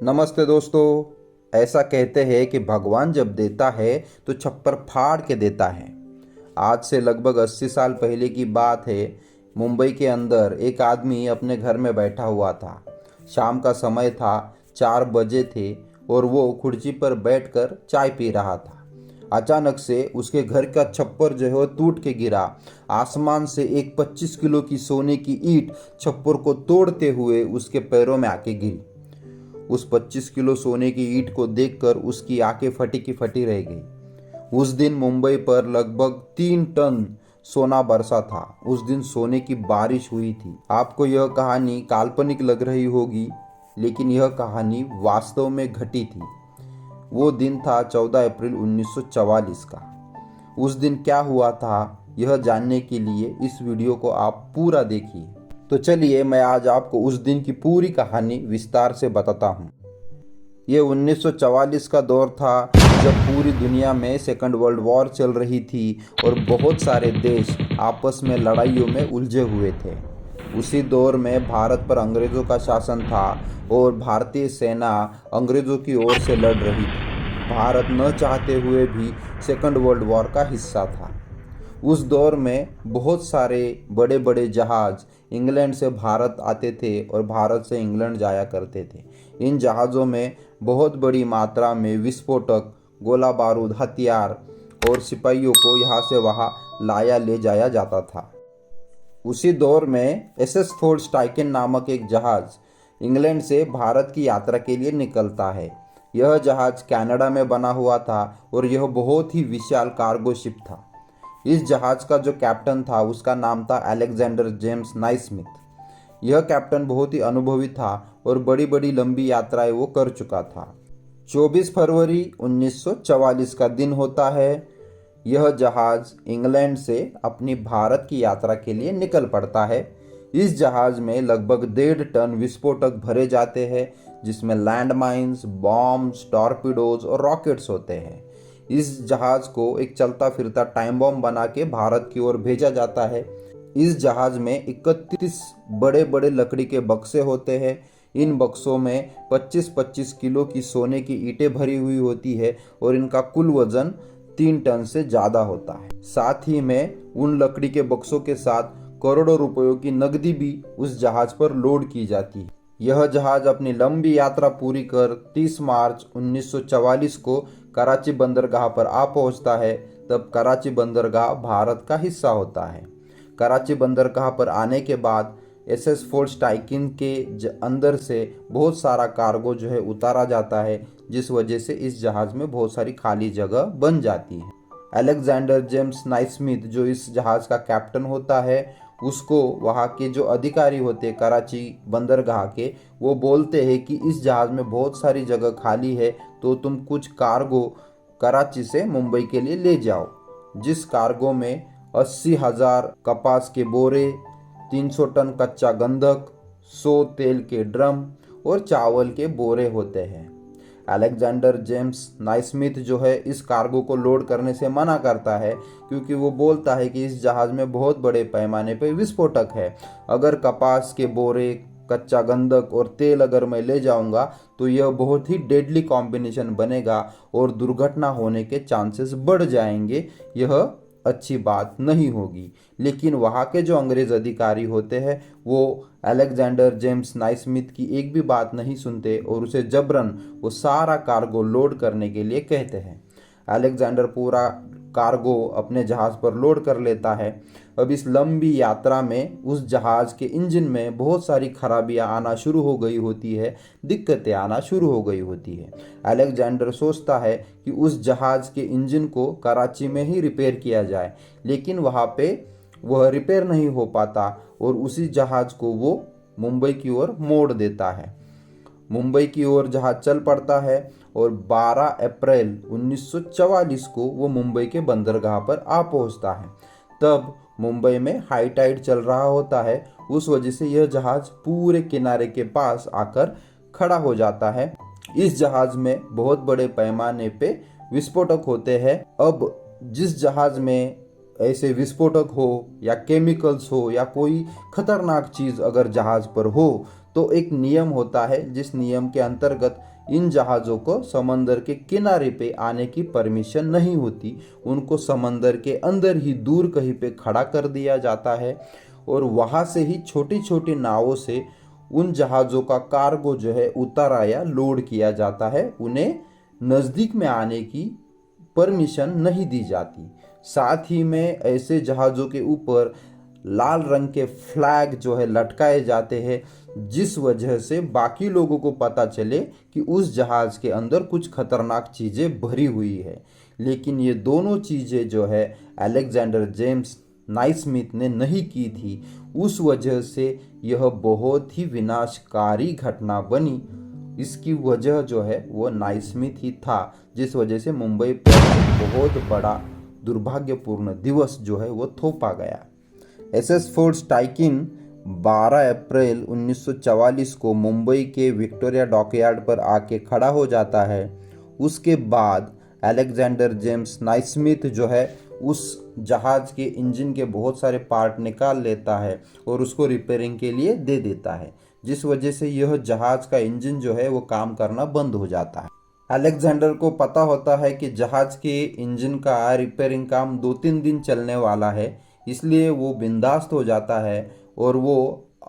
नमस्ते दोस्तों। ऐसा कहते हैं कि भगवान जब देता है तो छप्पर फाड़ के देता है। आज से लगभग 80 साल पहले की बात है। मुंबई के अंदर एक आदमी अपने घर में बैठा हुआ था। शाम का समय था, 4 बजे थे और वो कुर्सी पर बैठकर चाय पी रहा था। अचानक से उसके घर का छप्पर जो है वो टूट के गिरा। आसमान से एक 25 किलो की सोने की ईंट छप्पर को तोड़ते हुए उसके पैरों में आके गिरी। उस 25 किलो सोने की ईंट को देखकर उसकी आंखें फटी की फटी रह गई। उस दिन मुंबई पर लगभग 3 टन सोना बरसा था। उस दिन सोने की बारिश हुई थी। आपको यह कहानी काल्पनिक लग रही होगी, लेकिन यह कहानी वास्तव में घटी थी। वो दिन था 14 अप्रैल 1944 का। उस दिन क्या हुआ था, यह जानने के लिए इस वीडियो को आप पूरा देखिए। तो चलिए मैं आज आपको उस दिन की पूरी कहानी विस्तार से बताता हूँ। ये 1944 का दौर था, जब पूरी दुनिया में सेकंड वर्ल्ड वॉर चल रही थी और बहुत सारे देश आपस में लड़ाइयों में उलझे हुए थे। उसी दौर में भारत पर अंग्रेज़ों का शासन था और भारतीय सेना अंग्रेज़ों की ओर से लड़ रही थी। भारत न चाहते हुए भी सेकंड वर्ल्ड वॉर का हिस्सा था। उस दौर में बहुत सारे बड़े बड़े जहाज़ इंग्लैंड से भारत आते थे और भारत से इंग्लैंड जाया करते थे। इन जहाज़ों में बहुत बड़ी मात्रा में विस्फोटक, गोला बारूद, हथियार और सिपाहियों को यहाँ से वहाँ लाया ले जाया जाता था। उसी दौर में एसएस फोर्ड स्टाइकेन नामक एक जहाज़ इंग्लैंड से भारत की यात्रा के लिए निकलता है। यह जहाज़ कनाडा में बना हुआ था और यह बहुत ही विशाल कार्गो शिप था। इस जहाज का जो कैप्टन था उसका नाम था अलेक्जेंडर जेम्स नाइस्मिथ। यह कैप्टन बहुत ही अनुभवी था और बड़ी बड़ी लंबी यात्राएं वो कर चुका था। 24 फरवरी 1944 का दिन होता है। यह जहाज इंग्लैंड से अपनी भारत की यात्रा के लिए निकल पड़ता है। इस जहाज में लगभग 1.5 टन विस्फोटक भरे जाते हैं, जिसमें लैंड माइन्स, बॉम्ब्स, टॉर्पीडोज और रॉकेट्स होते हैं। इस जहाज को एक चलता फिरता टाइम बम बना के भारत की ओर भेजा जाता है। इस जहाज में 31 बड़े बड़े लकड़ी के बक्से होते हैं। इन बक्सों में 25-25 किलो की सोने की ईंटें भरी हुई होती है और इनका कुल वजन 3 टन से ज़्यादा होता है। साथ ही में उन लकड़ी के बक्सों के साथ करोड़ों रुपयों की नकदी भी उस जहाज पर लोड की जाती है। यह जहाज अपनी लंबी यात्रा पूरी कर 30 मार्च 1944 को कराची बंदरगाह पर आ पहुंचता है। तब कराची बंदरगाह भारत का हिस्सा होता है। कराची बंदरगाह पर आने के बाद एसएस फोर्ड स्टाइकिन के अंदर से बहुत सारा कार्गो जो है उतारा जाता है, जिस वजह से इस जहाज में बहुत सारी खाली जगह बन जाती है। अलेक्जेंडर जेम्स नाइस्मिथ जो इस जहाज का कैप्टन होता है, उसको वहाँ के जो अधिकारी होते हैं कराची बंदरगाह के, वो बोलते हैं कि इस जहाज में बहुत सारी जगह खाली है, तो तुम कुछ कार्गो कराची से मुंबई के लिए ले जाओ। जिस कार्गो में 80,000 कपास के बोरे, 300 टन कच्चा गंधक, 100 तेल के ड्रम और चावल के बोरे होते हैं। अलेक्जेंडर जेम्स नाइस्मिथ जो है इस कार्गो को लोड करने से मना करता है, क्योंकि वो बोलता है कि इस जहाज़ में बहुत बड़े पैमाने पर विस्फोटक है। अगर कपास के बोरे, कच्चा गंधक और तेल अगर मैं ले जाऊंगा तो यह बहुत ही डेडली कॉम्बिनेशन बनेगा और दुर्घटना होने के चांसेस बढ़ जाएंगे। यह अच्छी बात नहीं होगी। लेकिन वहाँ के जो अंग्रेज अधिकारी होते हैं वो अलेक्जेंडर जेम्स नाइस्मिथ की एक भी बात नहीं सुनते और उसे जबरन वो सारा कार्गो लोड करने के लिए कहते हैं। अलेक्जेंडर पूरा कार्गो अपने जहाज़ पर लोड कर लेता है। अब इस लंबी यात्रा में उस जहाज़ के इंजन में बहुत सारी खराबियां आना शुरू हो गई होती है, दिक्कतें आना शुरू हो गई होती है। अलेक्जेंडर सोचता है कि उस जहाज़ के इंजन को कराची में ही रिपेयर किया जाए, लेकिन वहाँ पे वह रिपेयर नहीं हो पाता और उसी जहाज़ को वो मुंबई की ओर मोड़ देता है। मुंबई की ओर जहाज चल पड़ता है और 12 अप्रैल 1944 को वो मुंबई के बंदरगाह पर आ पहुंचता है। तब मुंबई में हाई टाइड चल रहा होता है, उस वजह से यह जहाज पूरे किनारे के पास आकर खड़ा हो जाता है। इस जहाज में बहुत बड़े पैमाने पे विस्फोटक होते हैं। अब जिस जहाज में ऐसे विस्फोटक हो या केमिकल्स हो या कोई खतरनाक चीज़ अगर जहाज पर हो, तो एक नियम होता है जिस नियम के अंतर्गत इन जहाज़ों को समंदर के किनारे पे आने की परमिशन नहीं होती। उनको समंदर के अंदर ही दूर कहीं पे खड़ा कर दिया जाता है और वहाँ से ही छोटी छोटी नावों से उन जहाज़ों का कार्गो जो है उतारा या लोड किया जाता है। उन्हें नज़दीक में आने की परमिशन नहीं दी जाती। साथ ही में ऐसे जहाज़ों के ऊपर लाल रंग के फ्लैग जो है लटकाए जाते हैं, जिस वजह से बाकी लोगों को पता चले कि उस जहाज़ के अंदर कुछ खतरनाक चीज़ें भरी हुई है। लेकिन ये दोनों चीज़ें जो है अलेक्जेंडर जेम्स नाइस्मिथ ने नहीं की थी। उस वजह से यह बहुत ही विनाशकारी घटना बनी। इसकी वजह जो है वो नाइस्मिथ ही था, जिस वजह से मुंबई पर बहुत बड़ा दुर्भाग्यपूर्ण दिवस जो है वो थोपा गया। एसएस फोर्स टाइकिन 12 अप्रैल 1944 को मुंबई के विक्टोरिया डॉकयार्ड पर आके खड़ा हो जाता है। उसके बाद अलेक्जेंडर जेम्स नाइस्मिथ जो है उस जहाज़ के इंजन के बहुत सारे पार्ट निकाल लेता है और उसको रिपेयरिंग के लिए दे देता है, जिस वजह से यह जहाज़ का इंजन जो है वो काम करना बंद हो जाता है। अलेक्जेंडर को पता होता है कि जहाज़ के इंजन का रिपेयरिंग काम 2-3 दिन चलने वाला है, इसलिए वो बिंदास्त हो जाता है और वो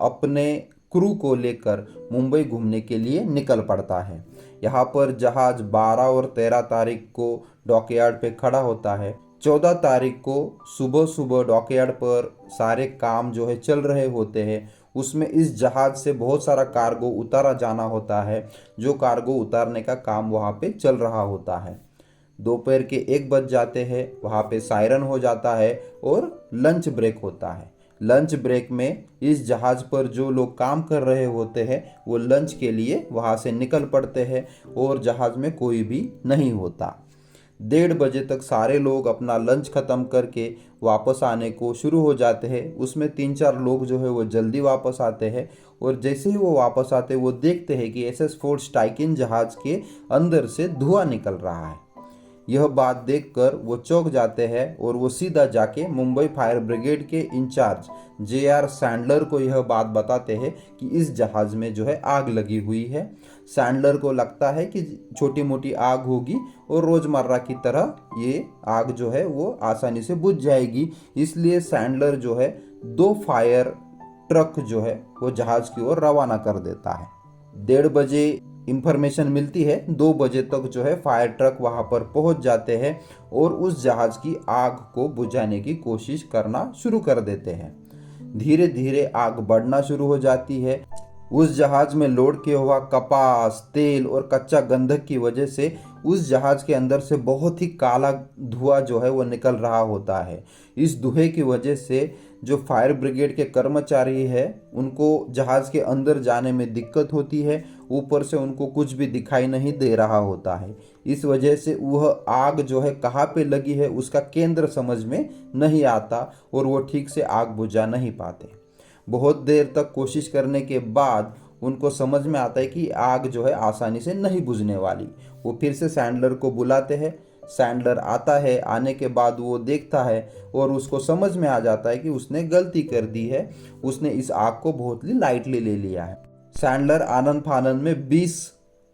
अपने क्रू को लेकर मुंबई घूमने के लिए निकल पड़ता है। यहाँ पर जहाज़ 12 और 13 तारीख को डॉकयार्ड पे खड़ा होता है। 14 तारीख को सुबह सुबह डॉकयार्ड पर सारे काम जो है चल रहे होते हैं। उसमें इस जहाज़ से बहुत सारा कार्गो उतारा जाना होता है। जो कार्गो उतारने का काम वहाँ पे चल रहा होता है। दोपहर के 1 बज जाते हैं, वहाँ पे सायरन हो जाता है और लंच ब्रेक होता है। लंच ब्रेक में इस जहाज़ पर जो लोग काम कर रहे होते हैं वो लंच के लिए वहाँ से निकल पड़ते हैं और जहाज़ में कोई भी नहीं होता। 1:30 बजे तक सारे लोग अपना लंच ख़त्म करके वापस आने को शुरू हो जाते हैं। उसमें 3-4 लोग जो है वो जल्दी वापस आते हैं और जैसे ही वो वापस आते हैं वो देखते हैं कि एसएस फोर्स टाइकिन जहाज़ के अंदर से धुआं निकल रहा है। यह बात देखकर वो चौंक जाते हैं और वो सीधा जाके मुंबई फायर ब्रिगेड के इंचार्ज जेआर सैंडलर को यह बात बताते हैं कि इस जहाज़ में जो है आग लगी हुई है। सैंडलर को लगता है कि छोटी मोटी आग होगी और रोज़मर्रा की तरह ये आग जो है वो आसानी से बुझ जाएगी, इसलिए सैंडलर जो है 2 फायर ट्रक जो है वो जहाज़ की ओर रवाना कर देता है। 1:30 बजे इंफॉर्मेशन मिलती है, 2 बजे तक जो है फायर ट्रक वहां पर पहुंच जाते हैं और उस जहाज की आग को बुझाने की कोशिश करना शुरू कर देते हैं। धीरे धीरे आग बढ़ना शुरू हो जाती है। उस जहाज में लोड किया हुआ कपास, तेल और कच्चा गंधक की वजह से उस जहाज के अंदर से बहुत ही काला धुआं जो है वो निकल रहा होता है। इस धुएं की वजह से जो फायर ब्रिगेड के कर्मचारी है उनको जहाज के अंदर जाने में दिक्कत होती है। ऊपर से उनको कुछ भी दिखाई नहीं दे रहा होता है। इस वजह से वह आग जो है कहाँ पे लगी है उसका केंद्र समझ में नहीं आता और वो ठीक से आग बुझा नहीं पाते। बहुत देर तक कोशिश करने के बाद उनको समझ में आता है कि आग जो है आसानी से नहीं बुझने वाली। वो फिर से सैंडलर को बुलाते हैं। सैंडलर आता है। आने के बाद वो देखता है और उसको समझ में आ जाता है कि उसने गलती कर दी है। उसने इस आग को बहुत ही लाइटली ले लिया है। सैंडलर आनंद फानंद में 20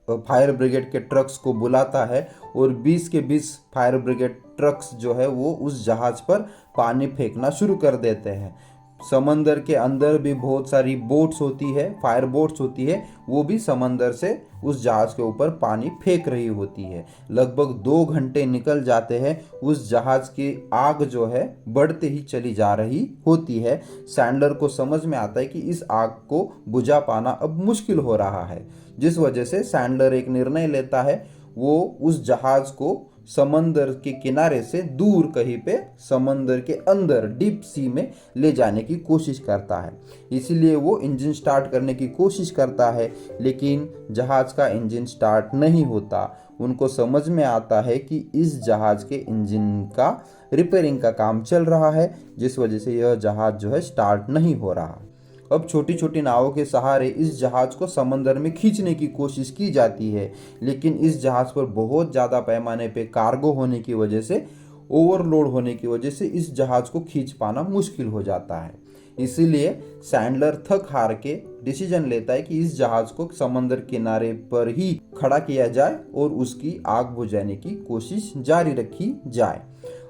फायर ब्रिगेड के ट्रक्स को बुलाता है और 20 के 20 फायर ब्रिगेड ट्रक्स जो है वो उस जहाज पर पानी फेंकना शुरू कर देते हैं। समंदर के अंदर भी बहुत सारी बोट्स होती है, फायर बोट्स होती है, वो भी समंदर से उस जहाज के ऊपर पानी फेंक रही होती है। लगभग 2 घंटे निकल जाते हैं। उस जहाज की आग जो है बढ़ते ही चली जा रही होती है। सैंडलर को समझ में आता है कि इस आग को बुझा पाना अब मुश्किल हो रहा है, जिस वजह से सैंडलर एक निर्णय लेता है। वो उस जहाज को समंदर के किनारे से दूर कहीं पे समंदर के अंदर डीप सी में ले जाने की कोशिश करता है। इसीलिए वो इंजन स्टार्ट करने की कोशिश करता है, लेकिन जहाज का इंजन स्टार्ट नहीं होता। उनको समझ में आता है कि इस जहाज के इंजन का रिपेयरिंग का काम चल रहा है, जिस वजह से यह जहाज जो है स्टार्ट नहीं हो रहा। अब छोटी छोटी नावों के सहारे इस जहाज को समंदर में खींचने की कोशिश की जाती है, लेकिन इस जहाज पर बहुत ज़्यादा पैमाने पे कार्गो होने की वजह से, ओवरलोड होने की वजह से इस जहाज को खींच पाना मुश्किल हो जाता है। इसीलिए सैंडलर थक हार के डिसीजन लेता है कि इस जहाज को समंदर किनारे पर ही खड़ा किया जाए और उसकी आग बुझाने की कोशिश जारी रखी जाए।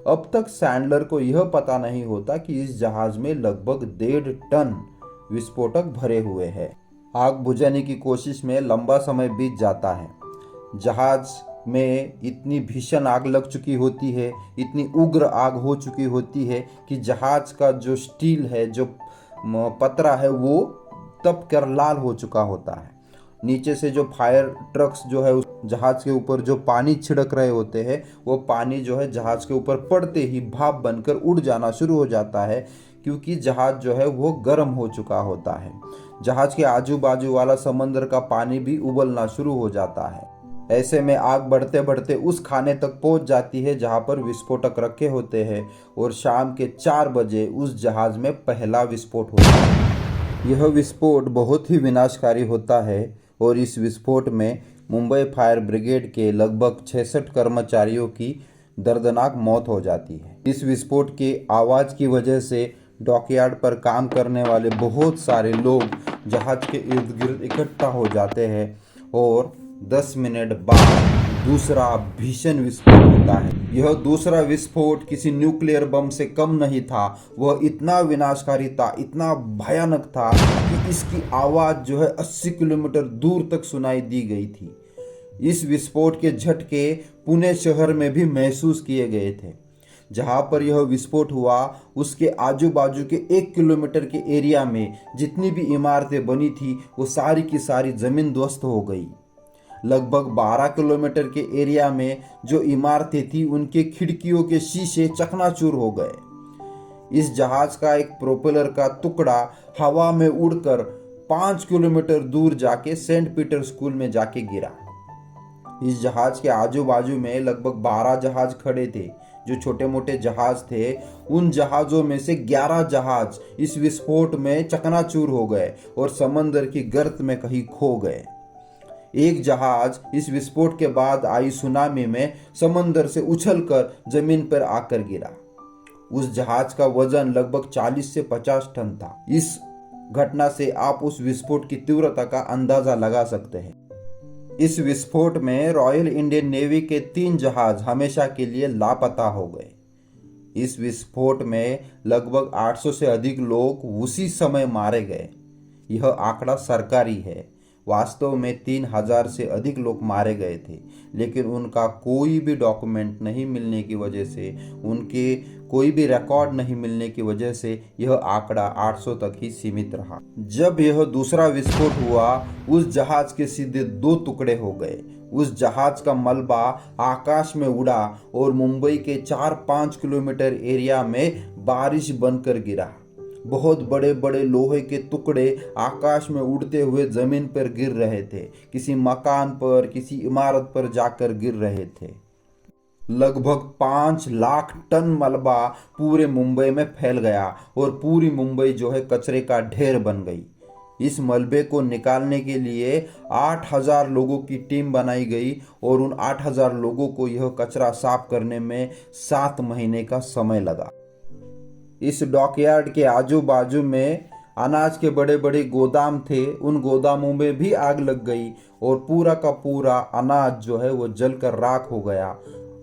अब तक सैंडलर को यह पता नहीं होता कि इस जहाज में लगभग 1.5 टन विस्फोटक भरे हुए हैं। आग बुझाने की कोशिश में लंबा समय बीत जाता है। जहाज में इतनी भीषण आग लग चुकी होती है, इतनी उग्र आग हो चुकी होती है कि जहाज का जो स्टील है, जो पतरा है, वो तप कर लाल हो चुका होता है। नीचे से जो फायर ट्रक्स जो है उस जहाज के ऊपर जो पानी छिड़क रहे होते हैं, वो पानी जो है जहाज के ऊपर पड़ते ही भाप बनकर उड़ जाना शुरू हो जाता है, क्योंकि जहाज जो है वो गर्म हो चुका होता है। जहाज के आजू बाजू वाला समंदर का पानी भी उबलना शुरू हो जाता है। ऐसे में आग बढ़ते बढ़ते उस खाने तक पहुंच जाती है जहां पर विस्फोटक रखे होते हैं, और शाम के 4 बजे उस जहाज में पहला विस्फोट होता है। यह विस्फोट बहुत ही विनाशकारी होता है और इस विस्फोट में मुंबई फायर ब्रिगेड के लगभग 66 कर्मचारियों की दर्दनाक मौत हो जाती है। इस विस्फोट की आवाज़ की वजह से डॉकयार्ड पर काम करने वाले बहुत सारे लोग जहाज के इर्द गिर्द इकट्ठा हो जाते हैं और 10 मिनट बाद दूसरा भीषण विस्फोट होता है। यह दूसरा विस्फोट किसी न्यूक्लियर बम से कम नहीं था। वह इतना विनाशकारी था, इतना भयानक था कि इसकी आवाज़ जो है 80 किलोमीटर दूर तक सुनाई दी गई थी। इस विस्फोट के झटके पुणे शहर में भी महसूस किए गए थे। जहां पर यह विस्फोट हुआ उसके आजू बाजू के 1 किलोमीटर के एरिया में जितनी भी इमारतें बनी थी वो सारी की सारी जमीन ध्वस्त हो गई। लगभग 12 किलोमीटर के एरिया में जो इमारतें थी उनके खिड़कियों के शीशे चकनाचूर हो गए। इस जहाज का एक प्रोपेलर का टुकड़ा हवा में उड़कर 5 किलोमीटर दूर जाके सेंट पीटर स्कूल में जाके गिरा। इस जहाज के आजू बाजू में लगभग 12 जहाज खड़े थे। जो छोटे मोटे जहाज थे उन जहाज़ों में से 11 जहाज इस विस्फोट में चकनाचूर हो गए और समंदर की गर्त में कहीं खो गए। एक जहाज इस विस्फोट के बाद आई सुनामी में समंदर से उछलकर जमीन पर आकर गिरा। उस जहाज का वजन लगभग 40 से 50 टन था। इस घटना से आप उस विस्फोट की तीव्रता का अंदाजा लगा सकते हैं। इस विस्फोट में रॉयल इंडियन नेवी के 3 जहाज हमेशा के लिए लापता हो गए। इस विस्फोट में लगभग 800 से अधिक लोग उसी समय मारे गए। यह आंकड़ा सरकारी है। वास्तव में 3000 से अधिक लोग मारे गए थे, लेकिन उनका कोई भी डॉक्यूमेंट नहीं मिलने की वजह से, उनके कोई भी रिकॉर्ड नहीं मिलने की वजह से यह आंकड़ा 800 तक ही सीमित रहा। जब यह दूसरा विस्फोट हुआ उस जहाज के सीधे 2 टुकड़े हो गए। उस जहाज का मलबा आकाश में उड़ा और मुंबई के 4-5 किलोमीटर एरिया में बारिश बनकर गिरा। बहुत बड़े बड़े लोहे के टुकड़े आकाश में उड़ते हुए जमीन पर गिर रहे थे। किसी मकान पर, किसी इमारत पर जाकर गिर रहे थे। लगभग 5 लाख टन मलबा पूरे मुंबई में फैल गया और पूरी मुंबई जो है कचरे का ढेर बन गई। इस मलबे को निकालने के लिए 8000 लोगों की टीम बनाई गई और उन 8000 लोगों को यह कचरा साफ करने में 7 महीने का समय लगा। इस डॉकयार्ड के आजू बाजू में अनाज के बड़े बड़े गोदाम थे। उन गोदामों में भी आग लग गई और पूरा का पूरा अनाज जो है वो जलकर राख हो गया।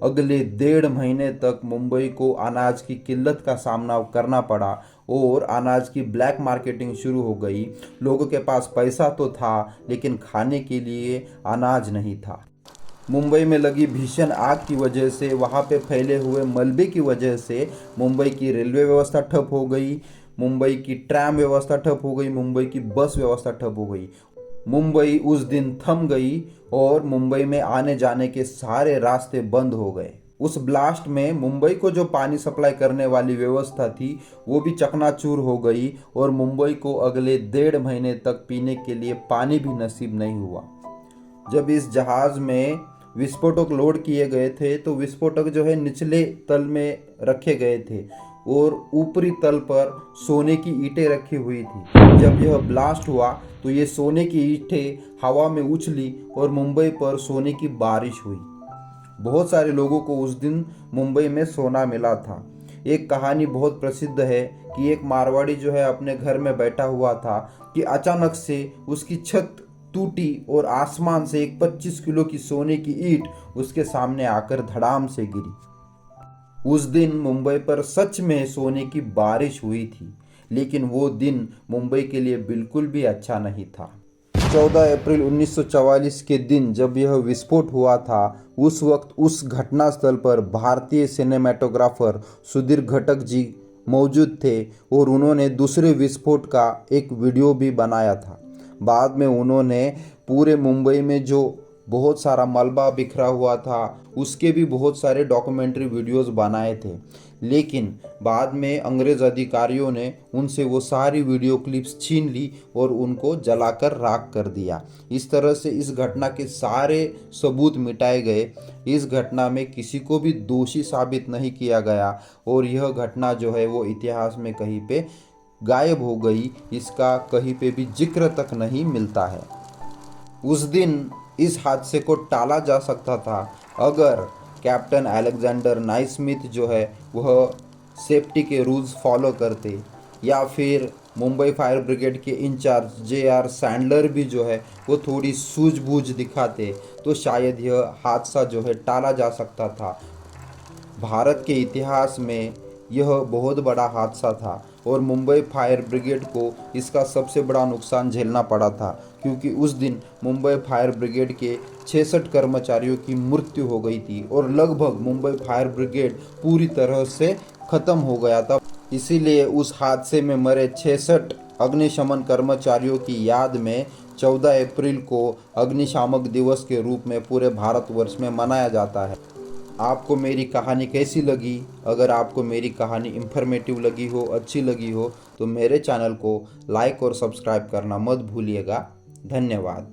अगले 1.5 महीने तक मुंबई को अनाज की किल्लत का सामना करना पड़ा और अनाज की ब्लैक मार्केटिंग शुरू हो गई। लोगों के पास पैसा तो था लेकिन खाने के लिए अनाज नहीं था। मुंबई में लगी भीषण आग की वजह से, वहाँ पे फैले हुए मलबे की वजह से मुंबई की रेलवे व्यवस्था ठप हो गई, मुंबई की ट्राम व्यवस्था ठप हो गई, मुंबई की बस व्यवस्था ठप हो गई। मुंबई उस दिन थम गई और मुंबई में आने जाने के सारे रास्ते बंद हो गए। उस ब्लास्ट में मुंबई को जो पानी सप्लाई करने वाली व्यवस्था थी वो भी चकनाचूर हो गई और मुंबई को अगले 1.5 महीने तक पीने के लिए पानी भी नसीब नहीं हुआ। जब इस जहाज में विस्फोटक लोड किए गए थे तो विस्फोटक जो है निचले तल में रखे गए थे और ऊपरी तल पर सोने की ईंटें रखी हुई थी। जब यह ब्लास्ट हुआ तो ये सोने की ईंटें हवा में उछली और मुंबई पर सोने की बारिश हुई। बहुत सारे लोगों को उस दिन मुंबई में सोना मिला था। एक कहानी बहुत प्रसिद्ध है कि एक मारवाड़ी जो है अपने घर में बैठा हुआ था कि अचानक से उसकी छत टूटी और आसमान से एक 25 किलो की सोने की ईंट उसके सामने आकर धड़ाम से गिरी। उस दिन मुंबई पर सच में सोने की बारिश हुई थी, लेकिन वो दिन मुंबई के लिए बिल्कुल भी अच्छा नहीं था। 14 अप्रैल 1944 के दिन जब यह विस्फोट हुआ था, उस वक्त उस घटनास्थल पर भारतीय सिनेमेटोग्राफर सुधीर घटक जी मौजूद थे और उन्होंने दूसरे विस्फोट का एक वीडियो भी बनाया था। बाद में उन्होंने पूरे मुंबई में जो बहुत सारा मलबा बिखरा हुआ था उसके भी बहुत सारे डॉक्यूमेंट्री वीडियोस बनाए थे, लेकिन बाद में अंग्रेज़ अधिकारियों ने उनसे वो सारी वीडियो क्लिप्स छीन ली और उनको जलाकर राख कर दिया। इस तरह से इस घटना के सारे सबूत मिटाए गए। इस घटना में किसी को भी दोषी साबित नहीं किया गया और यह घटना जो है वो इतिहास में कहीं पे गायब हो गई। इसका कहीं पे भी जिक्र तक नहीं मिलता है। उस दिन इस हादसे को टाला जा सकता था अगर कैप्टन अलेक्जेंडर नाइस्मिथ जो है वह सेफ्टी के रूल्स फॉलो करते, या फिर मुंबई फायर ब्रिगेड के इंचार्ज JR सैंडलर भी जो है वो थोड़ी सूझबूझ दिखाते, तो शायद यह हादसा जो है टाला जा सकता था। भारत के इतिहास में यह बहुत बड़ा हादसा था और मुंबई फायर ब्रिगेड को इसका सबसे बड़ा नुकसान झेलना पड़ा था, क्योंकि उस दिन मुंबई फायर ब्रिगेड के 66 कर्मचारियों की मृत्यु हो गई थी और लगभग मुंबई फायर ब्रिगेड पूरी तरह से ख़त्म हो गया था। इसीलिए उस हादसे में मरे 66 अग्निशमन कर्मचारियों की याद में 14 अप्रैल को अग्निशामक दिवस के रूप में पूरे भारतवर्ष में मनाया जाता है। आपको मेरी कहानी कैसी लगी? अगर आपको मेरी कहानी इंफॉर्मेटिव लगी हो, अच्छी लगी हो, तो मेरे चैनल को लाइक और सब्सक्राइब करना मत भूलिएगा। धन्यवाद।